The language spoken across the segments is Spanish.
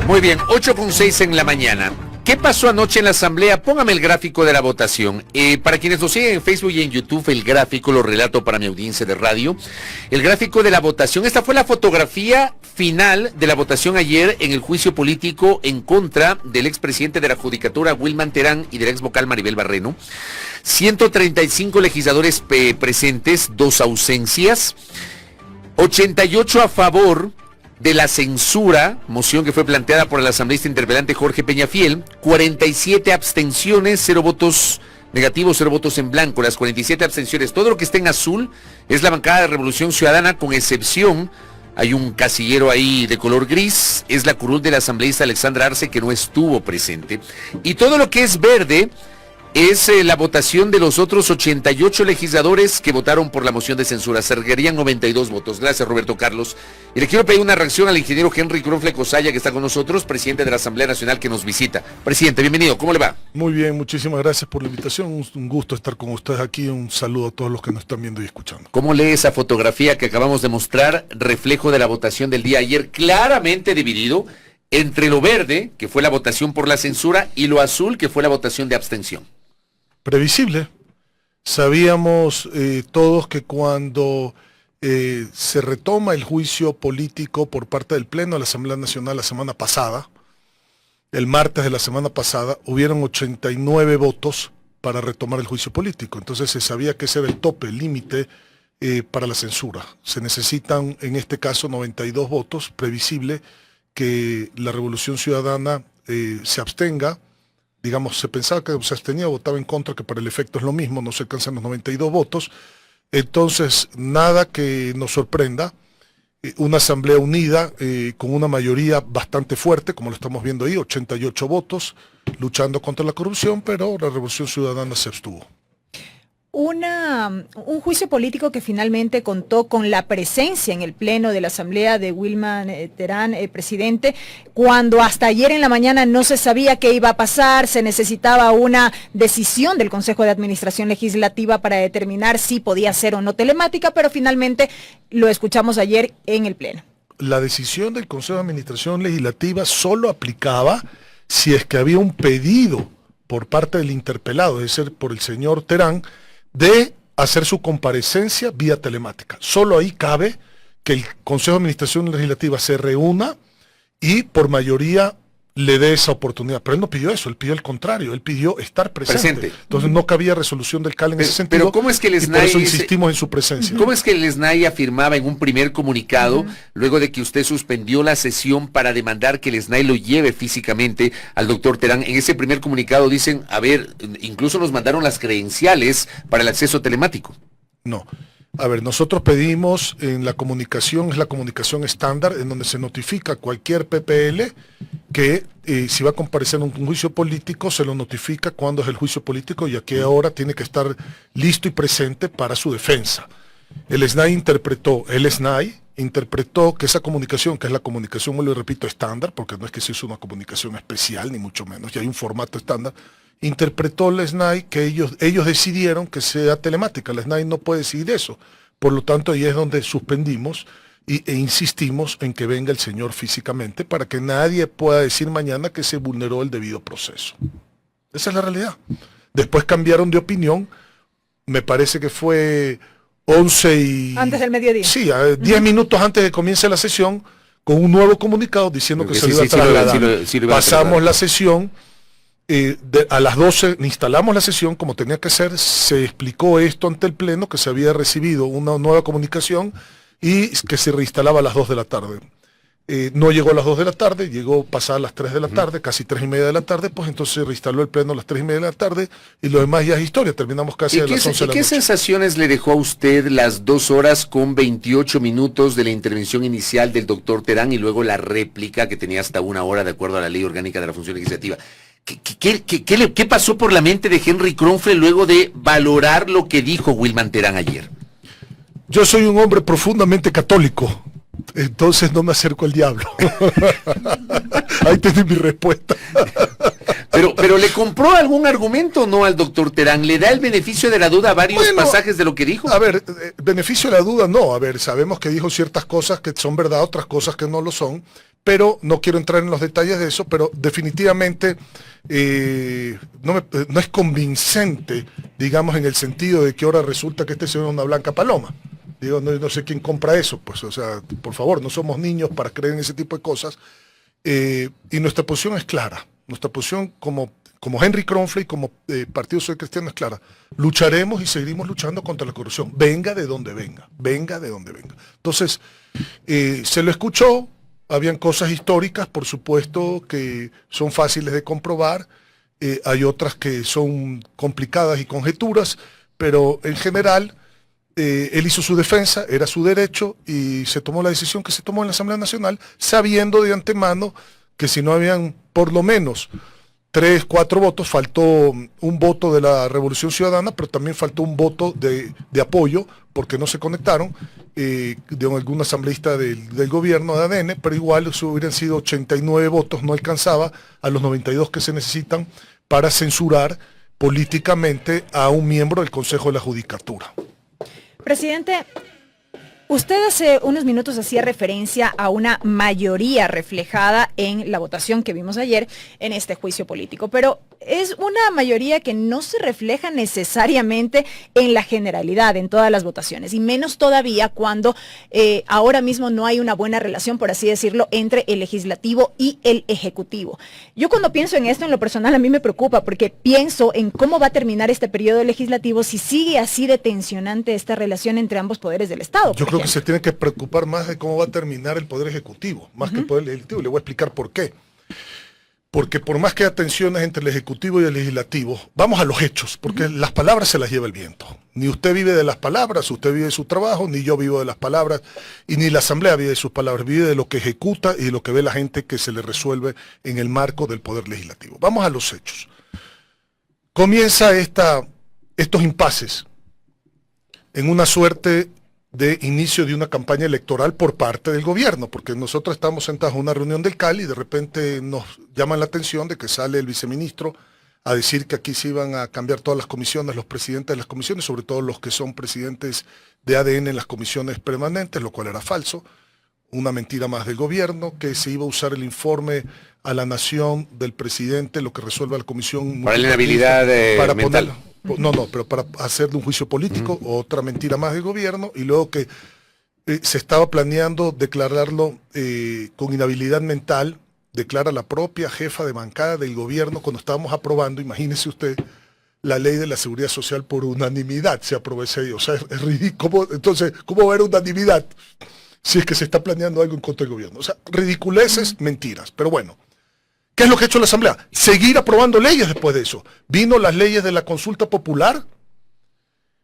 Muy bien, 8:06 en la mañana. ¿Qué pasó anoche en la asamblea? Póngame el gráfico de la votación. Para quienes nos siguen en Facebook y en YouTube, el gráfico lo relato para mi audiencia de radio. El gráfico de la votación. Esta fue la fotografía final de la votación ayer en el juicio político en contra del expresidente de la Judicatura, Wilman Terán, y del ex vocal Maribel Barreno. 135 legisladores presentes, 2 ausencias. 88 a favor de la censura, moción que fue planteada por el asambleísta interpelante Jorge Peñafiel, 47 abstenciones, 0 votos negativos, 0 votos en blanco. Las 47 abstenciones, todo lo que está en azul es la bancada de Revolución Ciudadana, con excepción, hay un casillero ahí de color gris, es la curul del asambleísta Alexandra Arce, que no estuvo presente, y todo lo que es verde es la votación de los otros 88 legisladores que votaron por la moción de censura. Se requerían 92 votos. Gracias, Roberto Carlos. Y le quiero pedir una reacción al ingeniero Henry Cronfle Cosaya, que está con nosotros, presidente de la Asamblea Nacional, que nos visita. Presidente, bienvenido. ¿Cómo le va? Muy bien, muchísimas gracias por la invitación. Un gusto estar con ustedes aquí. Un saludo a todos los que nos están viendo y escuchando. ¿Cómo lee esa fotografía que acabamos de mostrar, reflejo de la votación del día ayer, claramente dividido entre lo verde, que fue la votación por la censura, y lo azul, que fue la votación de abstención? Previsible. Sabíamos todos que cuando se retoma el juicio político por parte del Pleno de la Asamblea Nacional la semana pasada, el martes de la semana pasada, hubieron 89 votos para retomar el juicio político. Entonces se sabía que ese era el tope, el límite para la censura. Se necesitan, en este caso, 92 votos. Previsible que la Revolución Ciudadana se abstenga. Digamos, se pensaba que se abstenía o votaba en contra, que para el efecto es lo mismo, no se alcanzan los 92 votos. Entonces, nada que nos sorprenda, una asamblea unida con una mayoría bastante fuerte, como lo estamos viendo ahí, 88 votos, luchando contra la corrupción, pero la Revolución Ciudadana se abstuvo. Un juicio político que finalmente contó con la presencia en el Pleno de la Asamblea de Wilman Terán, presidente, cuando hasta ayer en la mañana no se sabía qué iba a pasar, se necesitaba una decisión del Consejo de Administración Legislativa para determinar si podía ser o no telemática, pero finalmente lo escuchamos ayer en el Pleno. La decisión del Consejo de Administración Legislativa solo aplicaba si es que había un pedido por parte del interpelado, es decir, por el señor Terán, de hacer su comparecencia vía telemática. Solo ahí cabe que el Consejo de Administración Legislativa se reúna y por mayoría le dé esa oportunidad. Pero él no pidió eso, él pidió el contrario, él pidió estar presente. Entonces no cabía resolución del CAL en ese sentido. Pero ¿cómo es que el SNAI, por eso insistimos en su presencia? ¿Cómo es que el SNAI afirmaba en un primer comunicado, luego de que usted suspendió la sesión para demandar que el SNAI lo lleve físicamente al doctor Terán? En ese primer comunicado dicen, a ver, incluso nos mandaron las credenciales para el acceso telemático. No. A ver, nosotros pedimos en la comunicación, es la comunicación estándar, en donde se notifica a cualquier PPL que si va a comparecer en un juicio político, se lo notifica cuándo es el juicio político y a qué hora tiene que estar listo y presente para su defensa. El SNAI interpretó que esa comunicación, que es la comunicación, lo repito, estándar, porque no es que se hizo una comunicación especial, ni mucho menos, ya hay un formato estándar, interpretó el SNAI que ellos decidieron que sea telemática. El SNAI no puede decidir eso. Por lo tanto, ahí es donde suspendimos e insistimos en que venga el señor físicamente para que nadie pueda decir mañana que se vulneró el debido proceso. Esa es la realidad. Después cambiaron de opinión, me parece que fue 11 y... Antes del mediodía. Sí, 10 minutos antes de que comience la sesión, con un nuevo comunicado diciendo que se iba a trasladar. Pasamos la sesión. A las 12 instalamos la sesión como tenía que ser, se explicó esto ante el Pleno, que se había recibido una nueva comunicación y que se reinstalaba a las 2 de la tarde. No llegó a las 2 de la tarde, llegó pasadas las 3 de la tarde, casi 3:30 de la tarde, pues entonces se reinstaló el Pleno a las 3:30 de la tarde y lo demás ya es historia, terminamos casi a las 11 de la noche. ¿Qué sensaciones le dejó a usted las 2 horas con 28 minutos de la intervención inicial del doctor Terán y luego la réplica que tenía hasta 1 hora de acuerdo a la Ley Orgánica de la Función Legislativa? ¿Qué pasó por la mente de Henry Cronfle luego de valorar lo que dijo Wilman Terán ayer? Yo soy un hombre profundamente católico, entonces no me acerco al diablo. Ahí tiene mi respuesta. Pero ¿le compró algún argumento o no al doctor Terán? ¿Le da el beneficio de la duda a varios pasajes de lo que dijo? A ver, beneficio de la duda no. A ver, sabemos que dijo ciertas cosas que son verdad, otras cosas que no lo son, pero no quiero entrar en los detalles de eso, pero definitivamente no es convincente, digamos, en el sentido de que ahora resulta que este señor es una blanca paloma. Digo, no sé quién compra eso, pues, o sea, por favor, no somos niños para creer en ese tipo de cosas. Y nuestra posición es clara. Nuestra posición como Henry Kronfle y como Partido Social Cristiano es clara. Lucharemos y seguiremos luchando contra la corrupción. Venga de donde venga. Venga de donde venga. Entonces, se lo escuchó. Habían cosas históricas, por supuesto, que son fáciles de comprobar. Hay otras que son complicadas y conjeturas, pero en general él hizo su defensa, era su derecho, y se tomó la decisión que se tomó en la Asamblea Nacional, sabiendo de antemano que si no habían por lo menos 3, 4 votos, faltó un voto de la Revolución Ciudadana, pero también faltó un voto de apoyo, porque no se conectaron, de algún asambleísta del gobierno de ADN, pero igual hubieran sido 89 votos, no alcanzaba a los 92 que se necesitan para censurar políticamente a un miembro del Consejo de la Judicatura. Presidente, usted hace unos minutos hacía referencia a una mayoría reflejada en la votación que vimos ayer en este juicio político, pero es una mayoría que no se refleja necesariamente en la generalidad, en todas las votaciones, y menos todavía cuando ahora mismo no hay una buena relación, por así decirlo, entre el legislativo y el ejecutivo. Yo cuando pienso en esto, en lo personal, a mí me preocupa, porque pienso en cómo va a terminar este periodo legislativo si sigue así de tensionante esta relación entre ambos poderes del Estado. Yo creo que se tiene que preocupar más de cómo va a terminar el Poder Ejecutivo, más que el Poder Legislativo. Le voy a explicar por qué. Porque por más que haya tensiones entre el Ejecutivo y el Legislativo, vamos a los hechos, porque las palabras se las lleva el viento. Ni usted vive de las palabras, usted vive de su trabajo, ni yo vivo de las palabras, y ni la Asamblea vive de sus palabras, vive de lo que ejecuta y de lo que ve la gente que se le resuelve en el marco del Poder Legislativo. Vamos a los hechos. Comienza estos impases en una suerte de inicio de una campaña electoral por parte del gobierno, porque nosotros estamos sentados en una reunión del CAL y de repente nos llaman la atención de que sale el viceministro a decir que aquí se iban a cambiar todas las comisiones, los presidentes de las comisiones, sobre todo los que son presidentes de ADN en las comisiones permanentes, lo cual era falso, una mentira más del gobierno, que se iba a usar el informe a la nación del presidente, lo que resuelve la comisión... Para la inhabilidad mental. Pero para hacer de un juicio político, otra mentira más del gobierno, y luego que se estaba planeando declararlo con inhabilidad mental, declara la propia jefa de bancada del gobierno cuando estábamos aprobando, imagínese usted, la ley de la seguridad social por unanimidad, se aprobó ese día. O sea, es ridículo. Entonces, ¿cómo va a haber unanimidad si es que se está planeando algo en contra del gobierno? O sea, ridiculeces, mentiras, pero bueno. ¿Qué es lo que ha hecho la Asamblea? Seguir aprobando leyes después de eso. Vino las leyes de la consulta popular,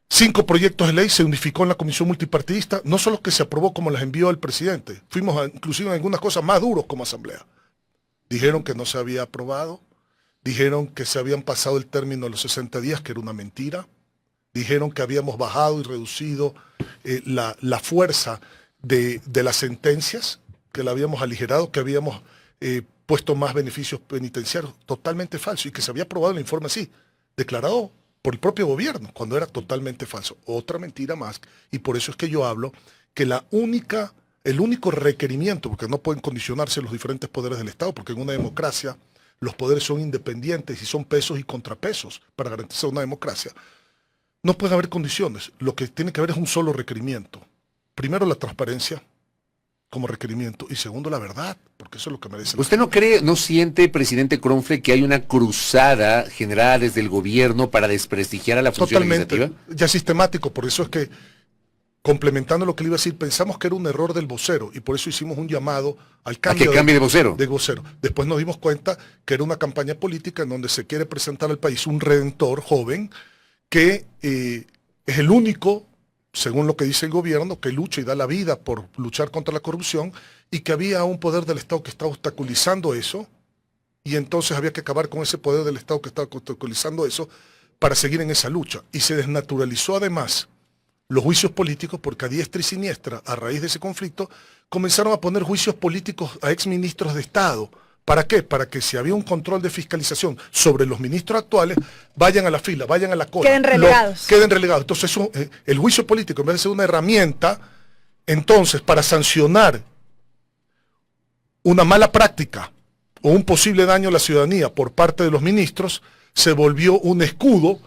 5 proyectos de ley, se unificó en la comisión multipartidista, no solo que se aprobó como las envió el presidente, fuimos inclusive en algunas cosas más duros como Asamblea. Dijeron que no se había aprobado, dijeron que se habían pasado el término de los 60 días, que era una mentira, dijeron que habíamos bajado y reducido la fuerza de las sentencias, que la habíamos aligerado, que habíamos... puesto más beneficios penitenciarios, totalmente falso, y que se había aprobado el informe así, declarado por el propio gobierno, cuando era totalmente falso. Otra mentira más, y por eso es que yo hablo que el único requerimiento, porque no pueden condicionarse los diferentes poderes del Estado, porque en una democracia los poderes son independientes y son pesos y contrapesos para garantizar una democracia, no puede haber condiciones. Lo que tiene que haber es un solo requerimiento. Primero, la transparencia como requerimiento, y segundo, la verdad, porque eso es lo que merece. ¿Usted no cree, no siente, presidente Kronfle, que hay una cruzada generada desde el gobierno para desprestigiar a la función legislativa? Ya sistemático, por eso es que, complementando lo que le iba a decir, pensamos que era un error del vocero, y por eso hicimos un llamado al cambio. ¿A que cambie de vocero? De vocero. Después nos dimos cuenta que era una campaña política en donde se quiere presentar al país un redentor joven, que es el único, según lo que dice el gobierno, que lucha y da la vida por luchar contra la corrupción, y que había un poder del Estado que estaba obstaculizando eso, y entonces había que acabar con ese poder del Estado que estaba obstaculizando eso para seguir en esa lucha. Y se desnaturalizó además los juicios políticos, porque a diestra y siniestra, a raíz de ese conflicto, comenzaron a poner juicios políticos a exministros de Estado. ¿Para qué? Para que si había un control de fiscalización sobre los ministros actuales, vayan a la fila, vayan a la cola. Queden relegados. Queden relegados. Entonces el juicio político, en vez de ser una herramienta, entonces para sancionar una mala práctica o un posible daño a la ciudadanía por parte de los ministros se volvió un escudo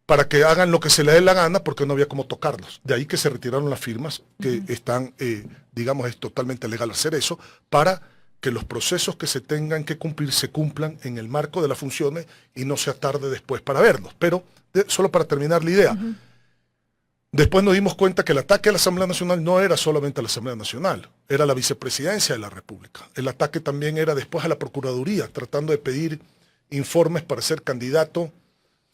para que hagan lo que se les dé la gana porque no había cómo tocarlos. De ahí que se retiraron las firmas, que están, digamos, es totalmente legal hacer eso, para que los procesos que se tengan que cumplir se cumplan en el marco de las funciones y no sea tarde después para verlos. Pero, solo para terminar la idea, después nos dimos cuenta que el ataque a la Asamblea Nacional no era solamente a la Asamblea Nacional, era a la vicepresidencia de la República. El ataque también era después a la Procuraduría, tratando de pedir informes para ser candidato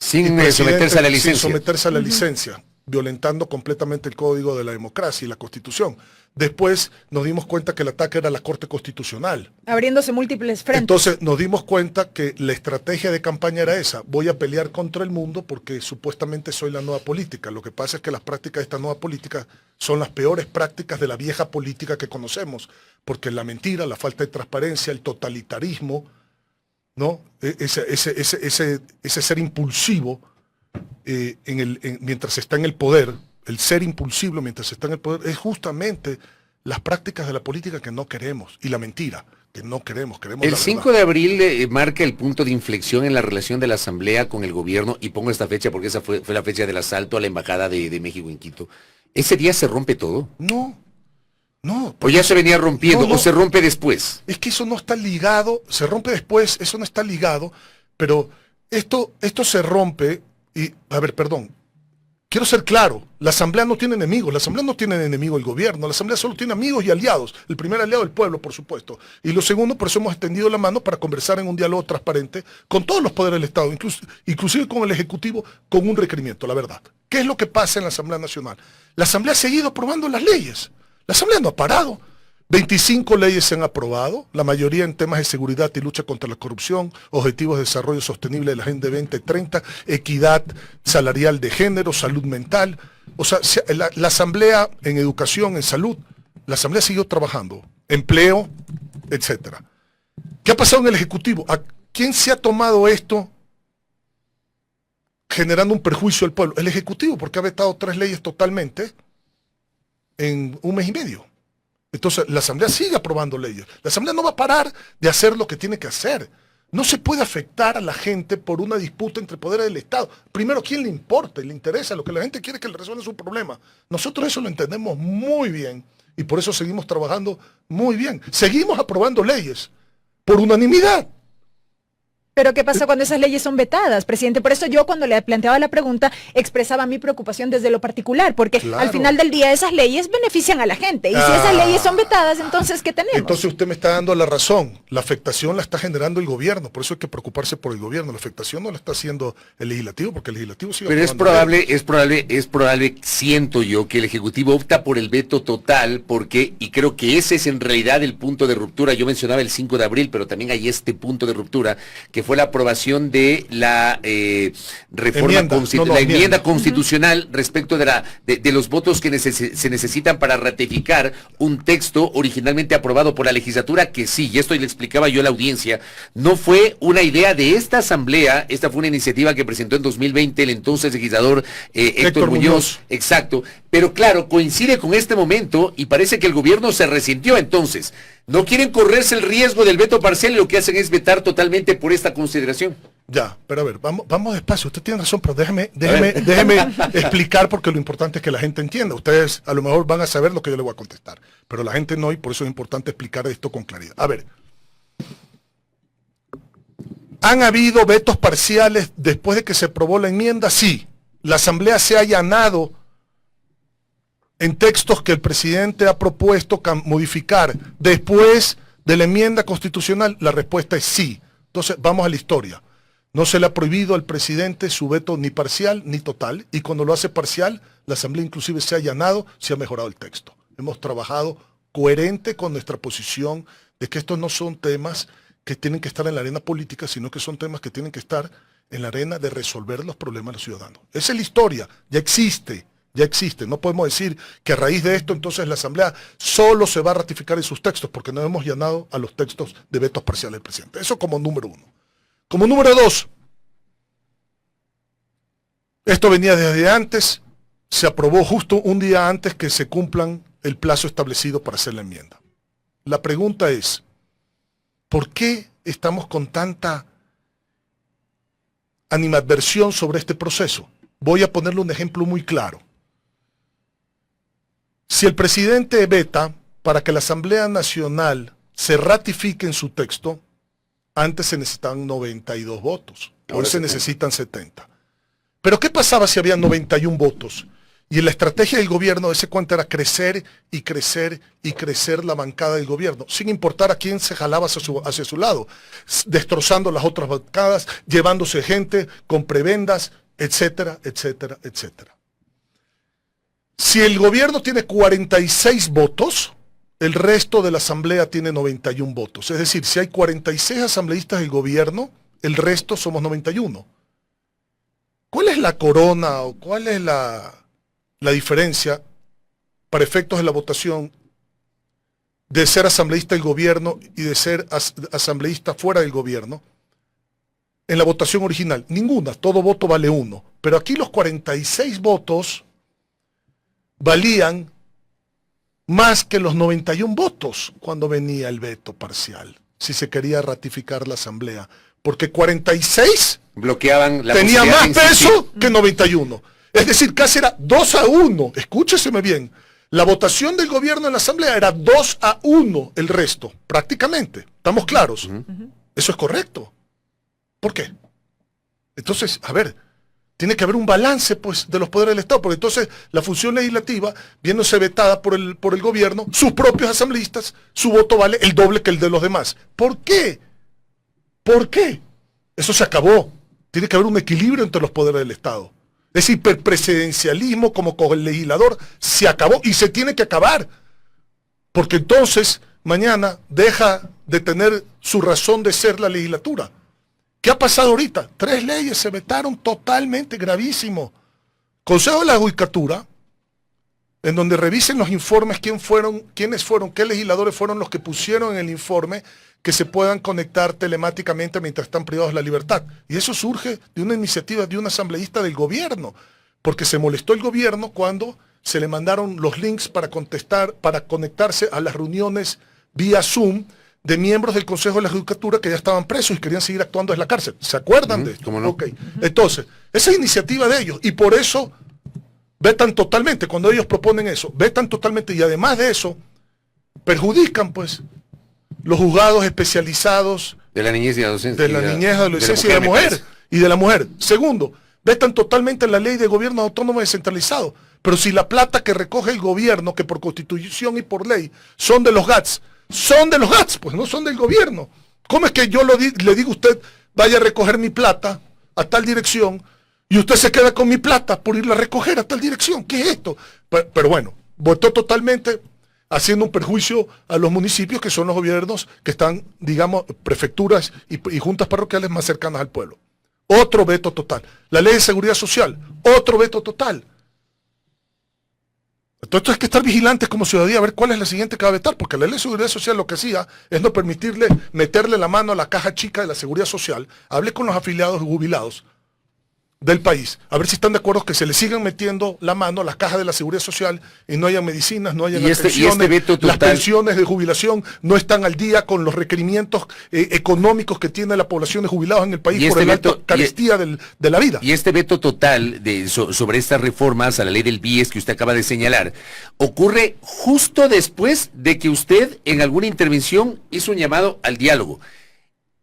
sin someterse a la licencia. Sin someterse a la licencia, violentando completamente el Código de la Democracia y la Constitución. Después nos dimos cuenta que el ataque era la Corte Constitucional. Abriéndose múltiples frentes. Entonces nos dimos cuenta que la estrategia de campaña era esa. Voy a pelear contra el mundo porque supuestamente soy la nueva política. Lo que pasa es que las prácticas de esta nueva política son las peores prácticas de la vieja política que conocemos. Porque la mentira, la falta de transparencia, el totalitarismo, ¿no? Ese ser impulsivo mientras está en el poder, el ser impulsivo mientras está en el poder, es justamente las prácticas de la política que no queremos, y la mentira, que no queremos. El 5 de abril marca el punto de inflexión en la relación de la Asamblea con el gobierno, y pongo esta fecha porque esa fue la fecha del asalto a la Embajada de México en Quito. ¿Ese día se rompe todo? No. ¿O ya se venía rompiendo, o se rompe después? Es que eso no está ligado, se rompe después, eso no está ligado, pero esto se rompe, y, a ver, perdón, quiero ser claro, la Asamblea no tiene enemigos, la Asamblea no tiene enemigo el gobierno, la Asamblea solo tiene amigos y aliados, el primer aliado el pueblo, por supuesto, y lo segundo, por eso hemos extendido la mano para conversar en un diálogo transparente con todos los poderes del Estado, inclusive con el Ejecutivo, con un requerimiento, la verdad. ¿Qué es lo que pasa en la Asamblea Nacional? La Asamblea ha seguido aprobando las leyes. La Asamblea no ha parado. 25 leyes se han aprobado, la mayoría en temas de seguridad y lucha contra la corrupción, objetivos de desarrollo sostenible de la Agenda 2030, equidad salarial de género, salud mental. O sea, la Asamblea en educación, en salud, la Asamblea siguió trabajando, empleo, etcétera. ¿Qué ha pasado en el Ejecutivo? ¿A quién se ha tomado esto generando un perjuicio al pueblo? El Ejecutivo, porque ha vetado 3 leyes totalmente en un mes y medio. Entonces, la Asamblea sigue aprobando leyes. La Asamblea no va a parar de hacer lo que tiene que hacer. No se puede afectar a la gente por una disputa entre poderes del Estado. Primero, ¿quién le importa y le interesa? Lo que la gente quiere es que le resuelva su problema. Nosotros eso lo entendemos muy bien y por eso seguimos trabajando muy bien. Seguimos aprobando leyes por unanimidad. Pero ¿qué pasa cuando esas leyes son vetadas, presidente? Por eso yo cuando le planteaba la pregunta expresaba mi preocupación desde lo particular, porque al final del día esas leyes benefician a la gente. Y si esas leyes son vetadas, entonces ¿qué tenemos? Entonces usted me está dando la razón. La afectación la está generando el gobierno, por eso hay que preocuparse por el gobierno. La afectación no la está haciendo el legislativo, porque el legislativo sigue. Pero es probable, siento yo, que el Ejecutivo opta por el veto total, porque, y creo que ese es en realidad el punto de ruptura. Yo mencionaba el 5 de abril, pero también hay este punto de ruptura, que fue la aprobación de la enmienda constitucional respecto de los votos que se necesitan para ratificar un texto originalmente aprobado por la legislatura, que sí, y esto le explicaba yo a la audiencia, no fue una idea de esta Asamblea, esta fue una iniciativa que presentó en 2020 el entonces legislador Héctor Muñoz, exacto, pero claro, coincide con este momento y parece que el gobierno se resintió. Entonces no quieren correrse el riesgo del veto parcial y lo que hacen es vetar totalmente por esta consideración. Ya, pero a ver, vamos despacio. Usted tiene razón, pero déjeme explicar, porque lo importante es que la gente entienda. Ustedes a lo mejor van a saber lo que yo le voy a contestar, pero la gente no, y por eso es importante explicar esto con claridad. A ver, ¿han habido vetos parciales después de que se aprobó la enmienda? Sí. La Asamblea se ha allanado en textos que el presidente ha propuesto modificar después de la enmienda constitucional. La respuesta es sí. Entonces, vamos a la historia. No se le ha prohibido al presidente su veto ni parcial ni total, y cuando lo hace parcial, la Asamblea inclusive se ha allanado, se ha mejorado el texto. Hemos trabajado coherente con nuestra posición de que estos no son temas que tienen que estar en la arena política, sino que son temas que tienen que estar en la arena de resolver los problemas de los ciudadanos. Esa es la historia, ya existe. No podemos decir que a raíz de esto entonces la Asamblea solo se va a ratificar en sus textos, porque no hemos llenado a los textos de vetos parciales del presidente. Eso como número 1. Como número 2, esto venía desde antes, se aprobó justo un día antes que se cumplan el plazo establecido para hacer la enmienda. La pregunta es, ¿Por qué estamos con tanta animadversión sobre este proceso? Voy a ponerle un ejemplo muy claro. Si el presidente veta para que la Asamblea Nacional se ratifique en su texto, antes se necesitaban 92 votos, hoy se necesitan 70. Pero ¿qué pasaba si había 91 votos? Y la estrategia del gobierno, ese cuento era crecer y crecer y crecer la bancada del gobierno, sin importar a quién se jalaba hacia su lado, destrozando las otras bancadas, llevándose gente con prebendas, etcétera, etcétera, etcétera. Si el gobierno tiene 46 votos, el resto de la asamblea tiene 91 votos. Es decir, si hay 46 asambleístas del gobierno, el resto somos 91. ¿Cuál es la corona o cuál es la diferencia para efectos de la votación de ser asambleísta del gobierno y de ser asambleísta fuera del gobierno? En la votación original, ninguna, todo voto vale 1. Pero aquí los 46 votos valían más que los 91 votos cuando venía el veto parcial, si se quería ratificar la asamblea. Porque 46 bloqueaban la tenía posibilidad más de insistir. peso que 91. Es decir, casi era 2-1. Escúcheseme bien. La votación del gobierno en la asamblea era 2-1 el resto, prácticamente. ¿Estamos claros? Eso es correcto. ¿Por qué? Entonces, a ver, tiene que haber un balance, pues, de los poderes del Estado, porque entonces la función legislativa, viéndose vetada por el gobierno, sus propios asambleístas, su voto vale el doble que el de los demás. ¿Por qué? ¿Por qué? Eso se acabó. Tiene que haber un equilibrio entre los poderes del Estado. Ese hiperpresidencialismo como legislador se acabó y se tiene que acabar. Porque entonces, mañana, deja de tener su razón de ser la legislatura. ¿Qué ha pasado ahorita? 3 leyes se vetaron totalmente, gravísimo. Consejo de la Judicatura, en donde revisen los informes quiénes fueron, qué legisladores fueron los que pusieron en el informe que se puedan conectar telemáticamente mientras están privados de la libertad. Y eso surge de una iniciativa de un asambleísta del gobierno, porque se molestó el gobierno cuando se le mandaron los links para conectarse a las reuniones vía Zoom de miembros del Consejo de la Judicatura que ya estaban presos y querían seguir actuando en la cárcel. ¿Se acuerdan de esto? ¿Cómo no? Okay. Entonces, esa es iniciativa de ellos y por eso vetan totalmente, cuando ellos proponen eso, vetan totalmente y además de eso, perjudican pues los juzgados especializados de la niñez y adolescencia. De la niñez, adolescencia y de la mujer. Y de la mujer. Segundo, vetan totalmente la ley de gobierno autónomo descentralizado. Pero si la plata que recoge el gobierno, que por constitución y por ley son de los GATS, pues no son del gobierno. ¿Cómo es que yo le digo a usted, vaya a recoger mi plata a tal dirección, y usted se queda con mi plata por irla a recoger a tal dirección? ¿Qué es esto? Pero bueno, votó totalmente haciendo un perjuicio a los municipios que son los gobiernos que están, digamos, prefecturas y juntas parroquiales más cercanas al pueblo. Otro veto total. La ley de seguridad social, otro veto total. Entonces hay que estar vigilantes como ciudadanía a ver cuál es la siguiente que va a vetar, porque la ley de seguridad social lo que hacía es no permitirle meterle la mano a la caja chica de la seguridad social. Hablé con los afiliados y jubilados del país, a ver si están de acuerdo que se le sigan metiendo la mano a las cajas de la seguridad social y no haya medicinas, no haya atenciones, las pensiones de jubilación no están al día con los requerimientos económicos que tiene la población de jubilados en el país por la alta carestía de la vida. Y este veto total sobre estas reformas a la ley del BIES que usted acaba de señalar, ocurre justo después de que usted en alguna intervención hizo un llamado al diálogo.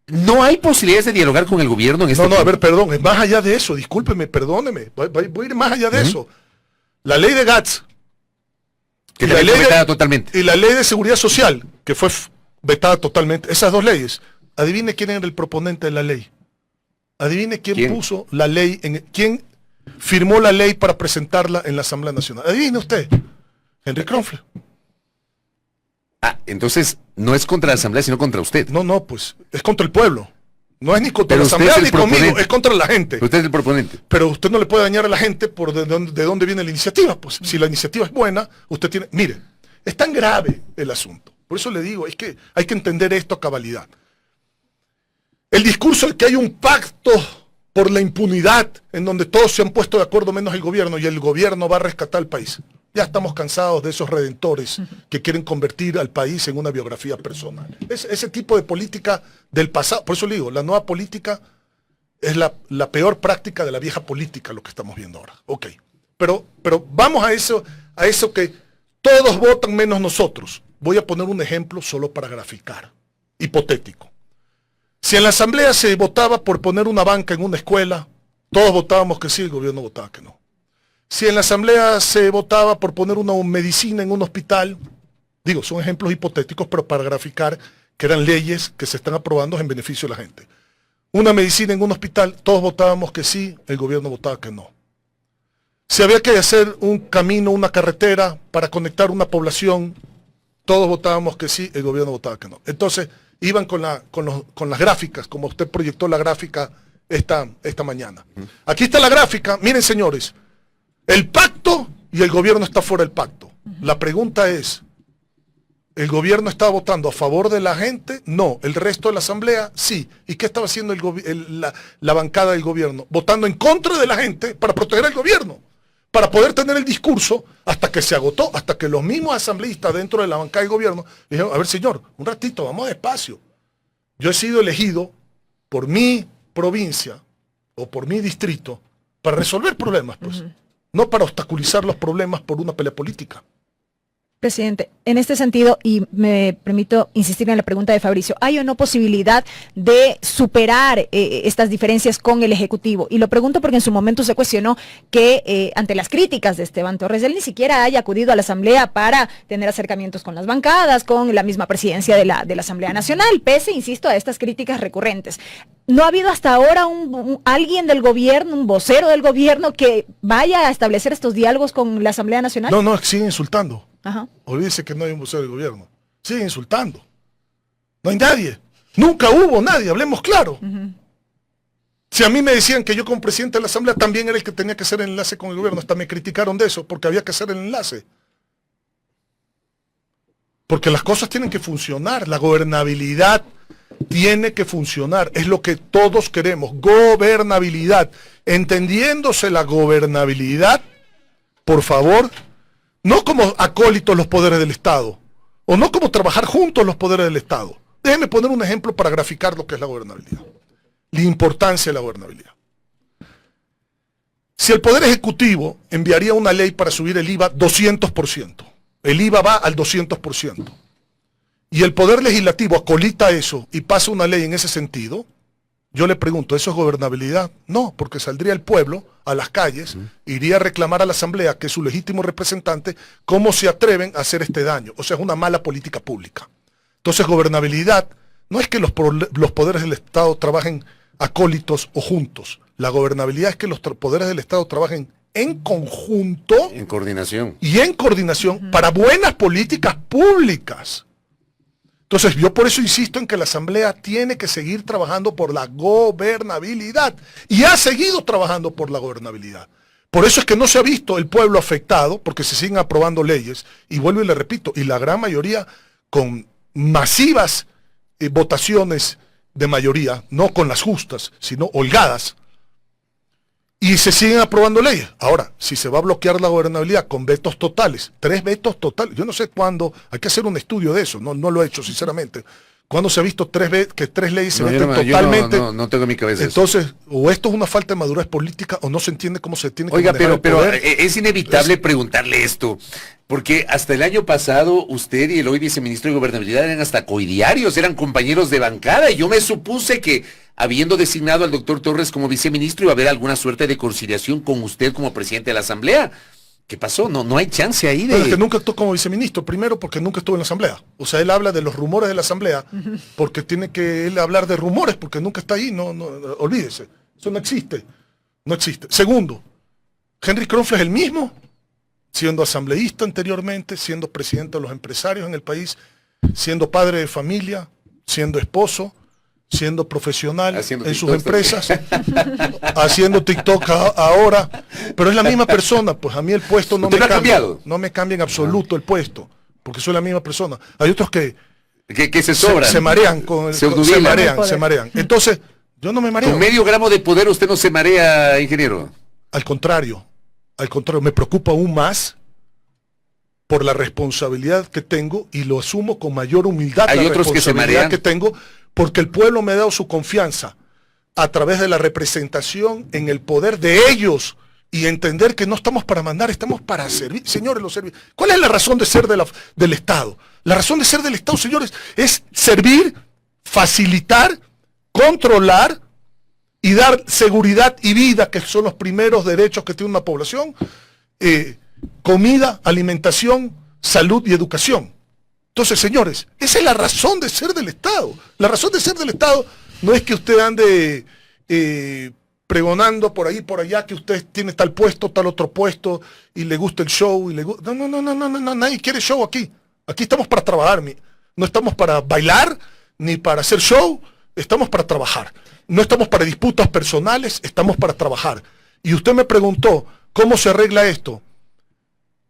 ¿No hay posibilidades de dialogar con el gobierno en este punto? A ver, perdón, es más allá de eso, discúlpeme, perdóneme, voy a ir más allá de eso. La ley de GATS, que también fue vetada totalmente. Y la ley de seguridad social, que fue vetada totalmente, esas dos leyes, adivine quién era el proponente de la ley. Adivine quién puso la ley, quién firmó la ley para presentarla en la Asamblea Nacional. Adivine usted, Henry Kronfler. Ah, entonces no es contra la Asamblea, sino contra usted. No, pues es contra el pueblo. No es ni contra la Asamblea ni conmigo, es contra la gente. Usted es el proponente. Pero usted no le puede dañar a la gente por de dónde viene la iniciativa. Pues si la iniciativa es buena, usted tiene... Mire, es tan grave el asunto. Por eso le digo, es que hay que entender esto a cabalidad. El discurso de que hay un pacto por la impunidad en donde todos se han puesto de acuerdo menos el gobierno y el gobierno va a rescatar al país. Ya estamos cansados de esos redentores que quieren convertir al país en una biografía personal. Ese tipo de política del pasado, por eso le digo, la nueva política es la peor práctica de la vieja política, lo que estamos viendo ahora. Ok, pero vamos a eso que todos votan menos nosotros. Voy a poner un ejemplo solo para graficar, hipotético. Si en la asamblea se votaba por poner una banca en una escuela, todos votábamos que sí, el gobierno votaba que no. Si en la asamblea se votaba por poner una medicina en un hospital, digo, son ejemplos hipotéticos, pero para graficar que eran leyes que se están aprobando en beneficio de la gente. Una medicina en un hospital, todos votábamos que sí, el gobierno votaba que no. Si había que hacer un camino, una carretera para conectar una población, todos votábamos que sí, el gobierno votaba que no. Entonces, iban con las gráficas, como usted proyectó la gráfica esta mañana. Aquí está la gráfica, miren señores, el pacto y el gobierno está fuera del pacto. La pregunta es, ¿el gobierno estaba votando a favor de la gente? No. ¿El resto de la asamblea? Sí. ¿Y qué estaba haciendo la bancada del gobierno? Votando en contra de la gente para proteger al gobierno, para poder tener el discurso hasta que se agotó, hasta que los mismos asambleístas dentro de la bancada del gobierno dijeron, a ver señor, un ratito, vamos despacio. Yo he sido elegido por mi provincia o por mi distrito para resolver problemas, pues. No para obstaculizar los problemas por una pelea política. Presidente, en este sentido, y me permito insistir en la pregunta de Fabricio, ¿hay o no posibilidad de superar estas diferencias con el Ejecutivo? Y lo pregunto porque en su momento se cuestionó que ante las críticas de Esteban Torres, él ni siquiera haya acudido a la Asamblea para tener acercamientos con las bancadas, con la misma presidencia de la Asamblea Nacional, pese, insisto, a estas críticas recurrentes. ¿No ha habido hasta ahora alguien del gobierno, un vocero del gobierno que vaya a establecer estos diálogos con la Asamblea Nacional? No, siguen insultando. Ajá. Olvídese que no hay un vocero del gobierno. Siguen insultando. No hay nadie. Nunca hubo nadie, hablemos claro. Si a mí me decían que yo como presidente de la Asamblea también era el que tenía que hacer el enlace con el gobierno, hasta me criticaron de eso, porque había que hacer el enlace. Porque las cosas tienen que funcionar, la gobernabilidad tiene que funcionar, es lo que todos queremos, gobernabilidad. Entendiéndose la gobernabilidad, por favor, no como acólitos los poderes del Estado, o no como trabajar juntos los poderes del Estado. Déjenme poner un ejemplo para graficar lo que es la gobernabilidad, la importancia de la gobernabilidad. Si el Poder Ejecutivo enviaría una ley para subir el IVA 200%, el IVA va al 200%, y el Poder Legislativo acolita eso y pasa una ley en ese sentido, yo le pregunto, ¿eso es gobernabilidad? No, porque saldría el pueblo a las calles, iría a reclamar a la Asamblea, que es su legítimo representante, cómo se atreven a hacer este daño. O sea, es una mala política pública. Entonces, gobernabilidad no es que los poderes del Estado trabajen acólitos o juntos. La gobernabilidad es que los poderes del Estado trabajen en conjunto. En coordinación. Y en coordinación para buenas políticas públicas. Entonces, yo por eso insisto en que la Asamblea tiene que seguir trabajando por la gobernabilidad. Y ha seguido trabajando por la gobernabilidad. Por eso es que no se ha visto el pueblo afectado, porque se siguen aprobando leyes. Y vuelvo y le repito, y la gran mayoría con masivas votaciones de mayoría, no con las justas, sino holgadas. Y se siguen aprobando leyes. Ahora, si se va a bloquear la gobernabilidad con vetos totales, 3 vetos totales, yo no sé cuándo, hay que hacer un estudio de eso, no lo he hecho sinceramente. ¿Cuándo se ha visto que 3 leyes se veten totalmente? No tengo en mi cabeza. Entonces, o esto es una falta de madurez política o no se entiende cómo se tiene que manejar el pero poder. Es inevitable preguntarle esto, porque hasta el año pasado usted y el hoy viceministro de Gobernabilidad eran hasta coidiarios, eran compañeros de bancada, y yo me supuse que habiendo designado al doctor Torres como viceministro iba a haber alguna suerte de conciliación con usted como presidente de la Asamblea. ¿Qué pasó? No hay chance ahí de... Pero es que nunca actuó como viceministro, primero porque nunca estuvo en la Asamblea. O sea, él habla de los rumores de la Asamblea, porque tiene que él hablar de rumores, porque nunca está ahí, no, olvídese. Eso no existe. No existe. Segundo, Henry Kronfle es el mismo, siendo asambleísta anteriormente, siendo presidente de los empresarios en el país, siendo padre de familia, siendo esposo, siendo profesional en sus empresas, haciendo TikTok ahora, pero es la misma persona. Pues a mí el puesto no me cambia, no me cambia en absoluto el puesto, porque soy la misma persona. Hay otros que se sobran, se marean, se marean. Entonces, yo no me mareo. Con medio gramo de poder usted no se marea, ingeniero. Al contrario, me preocupa aún más por la responsabilidad que tengo, y lo asumo con mayor humildad. Hay la otros que se responsabilidad marean. que tengo, porque el pueblo me ha dado su confianza a través de la representación en el poder de ellos, y entender que no estamos para mandar, estamos para servir. Señores, los servir. ¿Cuál es la razón de ser del Estado? La razón de ser del Estado, señores, es servir, facilitar, controlar y dar seguridad y vida, que son los primeros derechos que tiene una población, comida, alimentación, salud y educación. Entonces, señores, esa es la razón de ser del Estado. La razón de ser del Estado no es que usted ande pregonando por ahí, por allá, que usted tiene tal puesto, tal otro puesto, y le gusta el show, y le gusta... No, nadie quiere show aquí. Aquí estamos para trabajar, no estamos para bailar, ni para hacer show, estamos para trabajar. No estamos para disputas personales, estamos para trabajar. Y usted me preguntó, ¿cómo se arregla esto?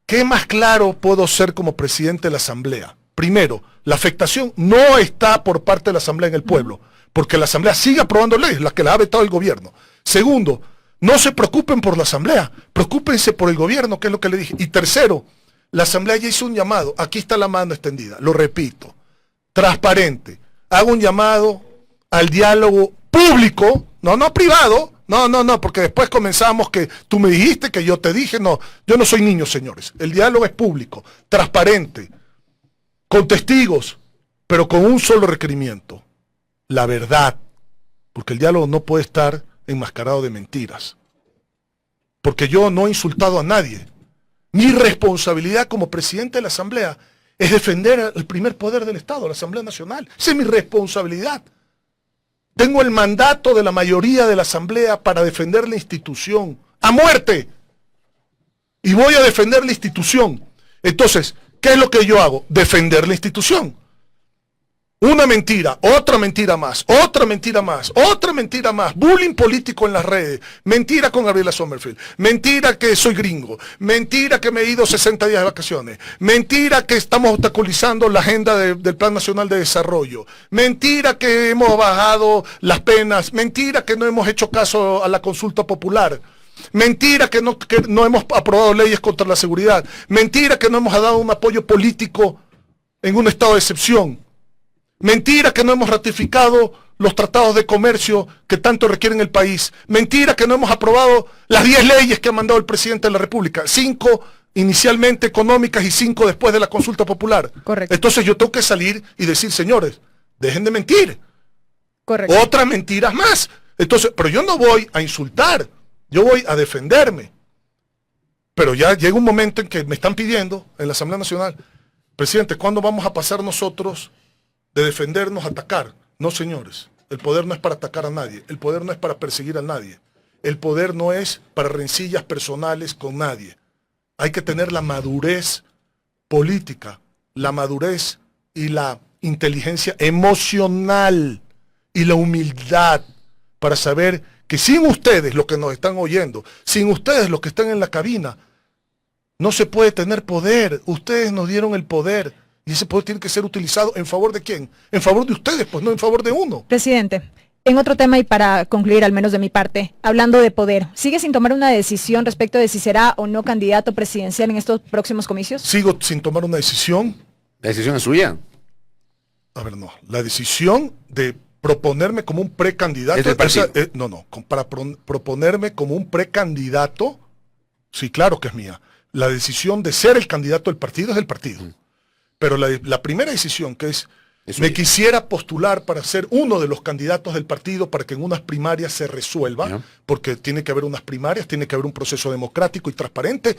¿Qué más claro puedo ser como presidente de la Asamblea? Primero, la afectación no está por parte de la Asamblea en el pueblo, porque la Asamblea sigue aprobando leyes, las que la ha vetado el gobierno. Segundo, no se preocupen por la Asamblea, preocúpense por el gobierno, que es lo que le dije. Y tercero, la Asamblea ya hizo un llamado, aquí está la mano extendida, lo repito, transparente. Hago un llamado al diálogo público, no privado, no, porque después comenzamos que tú me dijiste, que yo te dije, no, yo no soy niño, señores. El diálogo es público, transparente, con testigos, pero con un solo requerimiento, la verdad, porque el diálogo no puede estar enmascarado de mentiras, porque yo no he insultado a nadie. Mi responsabilidad como presidente de la Asamblea es defender el primer poder del Estado, la Asamblea Nacional. Esa es mi responsabilidad. Tengo el mandato de la mayoría de la Asamblea para defender la institución a muerte, y voy a defender la institución. Entonces, ¿qué es lo que yo hago? Defender la institución. Una mentira, otra mentira más, otra mentira más, otra mentira más, bullying político en las redes, mentira con Gabriela Sommerfield, mentira que soy gringo, mentira que me he ido 60 días de vacaciones, mentira que estamos obstaculizando la agenda del Plan Nacional de Desarrollo, mentira que hemos bajado las penas, mentira que no hemos hecho caso a la consulta popular, mentira que no hemos aprobado leyes contra la seguridad, mentira que no hemos dado un apoyo político en un estado de excepción. Mentira que no hemos ratificado los tratados de comercio que tanto requieren el país. Mentira que no hemos aprobado las 10 leyes que ha mandado el presidente de la República. 5 inicialmente económicas y 5 después de la consulta popular. Correcto. Entonces yo tengo que salir y decir, señores, dejen de mentir. Correcto. Otras mentiras más. Entonces, pero yo no voy a insultar, yo voy a defenderme. Pero ya llega un momento en que me están pidiendo en la Asamblea Nacional, presidente, ¿cuándo vamos a pasar nosotros de defendernos a atacar? No, señores, el poder no es para atacar a nadie, el poder no es para perseguir a nadie, el poder no es para rencillas personales con nadie. Hay que tener la madurez política, la madurez y la inteligencia emocional y la humildad para saber que sin ustedes, los que nos están oyendo, sin ustedes, los que están en la cabina, no se puede tener poder. Ustedes nos dieron el poder. Y ese poder tiene que ser utilizado ¿en favor de quién? En favor de ustedes, pues no en favor de uno. Presidente, en otro tema y para concluir al menos de mi parte, hablando de poder, ¿sigue sin tomar una decisión respecto de si será o no candidato presidencial en estos próximos comicios? Sigo sin tomar una decisión. La decisión es suya. A ver, no. La decisión de proponerme como un precandidato. ¿Es del partido? Para proponerme como un precandidato, sí, claro que es mía. La decisión de ser el candidato del partido es del partido. Pero la primera decisión, que es me quisiera postular para ser uno de los candidatos del partido para que en unas primarias se resuelva, porque tiene que haber unas primarias, tiene que haber un proceso democrático y transparente,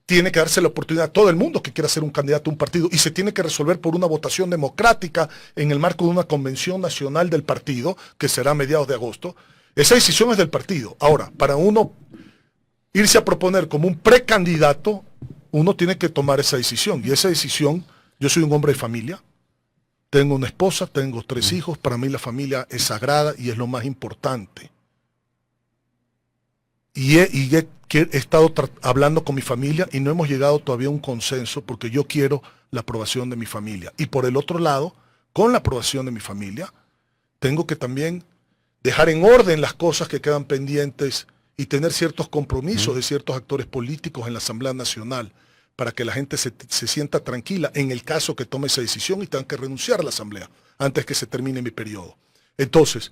tiene que darse la oportunidad a todo el mundo que quiera ser un candidato a un partido, y se tiene que resolver por una votación democrática en el marco de una convención nacional del partido, que será a mediados de agosto. Esa decisión es del partido. Ahora, para uno irse a proponer como un precandidato, uno tiene que tomar esa decisión, y esa decisión... Yo soy un hombre de familia, tengo una esposa, tengo 3 hijos, para mí la familia es sagrada y es lo más importante. Y he estado hablando con mi familia y no hemos llegado todavía a un consenso porque yo quiero la aprobación de mi familia. Y por el otro lado, con la aprobación de mi familia, tengo que también dejar en orden las cosas que quedan pendientes y tener ciertos compromisos de ciertos actores políticos en la Asamblea Nacional, para que la gente se sienta tranquila en el caso que tome esa decisión y tengan que renunciar a la asamblea antes que se termine mi periodo. Entonces,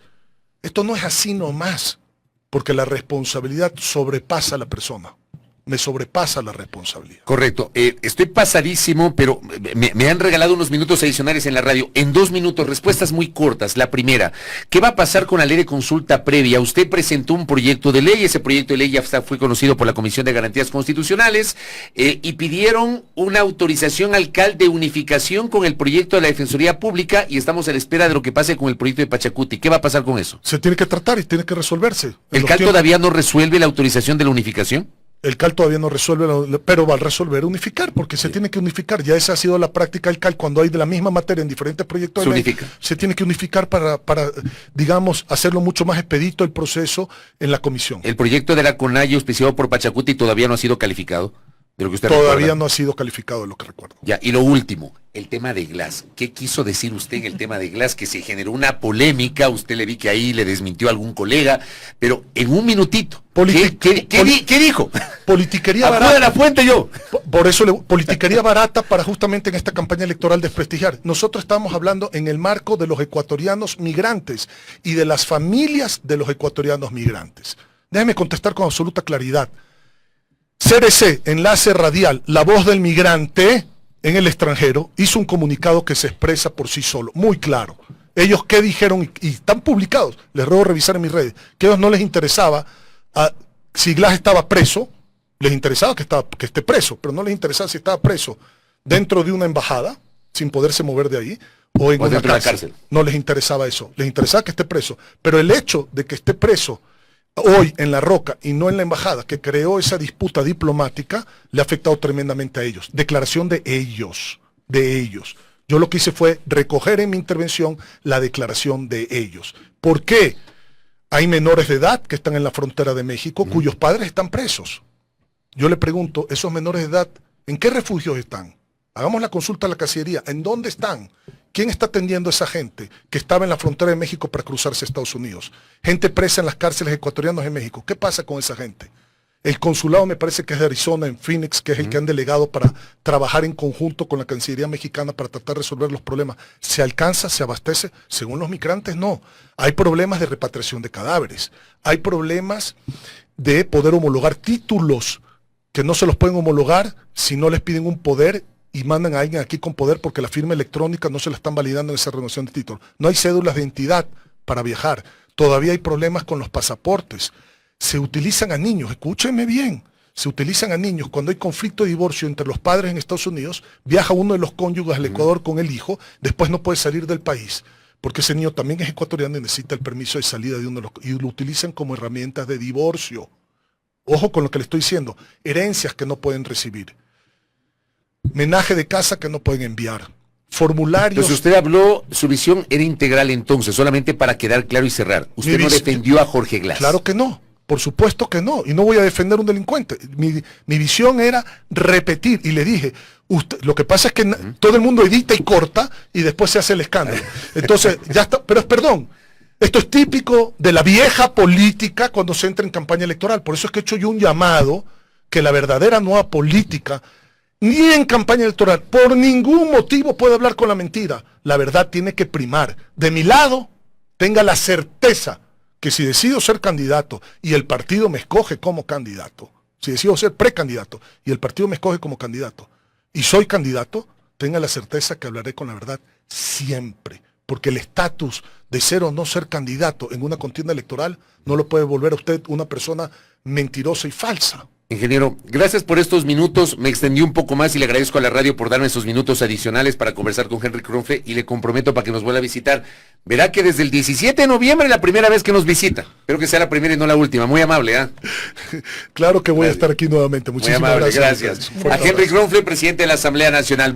esto no es así nomás, porque la responsabilidad sobrepasa a la persona. Me sobrepasa la responsabilidad. Correcto. Estoy pasadísimo, pero me han regalado unos minutos adicionales en la radio. En 2 minutos, respuestas muy cortas. La primera, ¿qué va a pasar con la ley de consulta previa? Usted presentó un proyecto de ley, ese proyecto de ley ya fue conocido por la Comisión de Garantías Constitucionales, y pidieron una autorización alcal de unificación con el proyecto de la Defensoría Pública, y estamos a la espera de lo que pase con el proyecto de Pachacuti. ¿Qué va a pasar con eso? Se tiene que tratar y tiene que resolverse. ¿El CAL todavía no resuelve la autorización de la unificación? El CAL todavía no resuelve, pero va a resolver unificar, porque se tiene que unificar. Ya esa ha sido la práctica del CAL, cuando hay de la misma materia en diferentes proyectos de ley, se tiene que unificar para, digamos, hacerlo mucho más expedito el proceso en la comisión. ¿El proyecto de la CONAIE auspiciado por Pachacuti todavía no ha sido calificado? De lo que usted todavía recuerda. No ha sido calificado, de lo que recuerdo. Ya, y lo último, el tema de Glass. ¿Qué quiso decir usted en el tema de Glass? Que se generó una polémica, usted le vi que ahí le desmintió a algún colega, pero en un minutito, ¿qué dijo? Politiquería barata. barata. De la fuente yo. Por eso, politiquería barata para justamente en esta campaña electoral desprestigiar. Nosotros estamos hablando en el marco de los ecuatorianos migrantes y de las familias de los ecuatorianos migrantes. Déjeme contestar con absoluta claridad. CRC, Enlace Radial, La Voz del Migrante en el extranjero, hizo un comunicado que se expresa por sí solo, muy claro. Ellos qué dijeron, y están publicados, les ruego revisar en mis redes, que a ellos no les interesaba, si Glass estaba preso, les interesaba que esté preso, pero no les interesaba si estaba preso dentro de una embajada, sin poderse mover de ahí, o en una cárcel. No les interesaba eso, les interesaba que esté preso, pero el hecho de que esté preso hoy en La Roca y no en la embajada que creó esa disputa diplomática le ha afectado tremendamente a ellos. Declaración de ellos. Yo lo que hice fue recoger en mi intervención la declaración de ellos. ¿Por qué? Hay menores de edad que están en la frontera de México cuyos padres están presos. Yo le pregunto, esos menores de edad, ¿en qué refugios están? Hagamos la consulta a la Cancillería. ¿En dónde están? ¿Quién está atendiendo a esa gente que estaba en la frontera de México para cruzarse a Estados Unidos? Gente presa en las cárceles ecuatorianas en México. ¿Qué pasa con esa gente? El consulado me parece que es de Arizona, en Phoenix, que es el que han delegado para trabajar en conjunto con la Cancillería mexicana para tratar de resolver los problemas. ¿Se alcanza, se abastece? Según los migrantes, no. Hay problemas de repatriación de cadáveres. Hay problemas de poder homologar títulos que no se los pueden homologar si no les piden un poder y mandan a alguien aquí con poder porque la firma electrónica no se la están validando en esa renovación de título. No hay cédulas de identidad para viajar. Todavía hay problemas con los pasaportes. Se utilizan a niños, escúchenme bien, se utilizan a niños. Cuando hay conflicto de divorcio entre los padres en Estados Unidos, viaja uno de los cónyuges al Ecuador con el hijo, después no puede salir del país, porque ese niño también es ecuatoriano y necesita el permiso de salida de uno de los, y lo utilizan como herramientas de divorcio. Ojo con lo que le estoy diciendo, herencias que no pueden recibir. Menaje de casa que no pueden enviar, formularios. Entonces usted habló, su visión era integral entonces, solamente para quedar claro y cerrar. Usted no defendió a Jorge Glass. Claro que no, por supuesto que no, y no voy a defender a un delincuente. Mi visión era repetir, y le dije, lo que pasa es que todo el mundo edita y corta, y después se hace el escándalo. Entonces, ya está, pero perdón, esto es típico de la vieja política cuando se entra en campaña electoral. Por eso es que he hecho yo un llamado que la verdadera nueva política, ni en campaña electoral, por ningún motivo puede hablar con la mentira. La verdad tiene que primar. De mi lado, tenga la certeza que si decido ser candidato y el partido me escoge como candidato, si decido ser precandidato y el partido me escoge como candidato y soy candidato, tenga la certeza que hablaré con la verdad siempre. Porque el estatus de ser o no ser candidato en una contienda electoral no lo puede volver a usted una persona mentirosa y falsa. Ingeniero, gracias por estos minutos, me extendí un poco más y le agradezco a la radio por darme esos minutos adicionales para conversar con Henry Kronfle y le comprometo para que nos vuelva a visitar. Verá que desde el 17 de noviembre es la primera vez que nos visita. Espero que sea la primera y no la última. Muy amable, ¿ah? Claro que voy a estar aquí nuevamente. Muchísimas gracias. gracias. A Henry Kronfle, presidente de la Asamblea Nacional.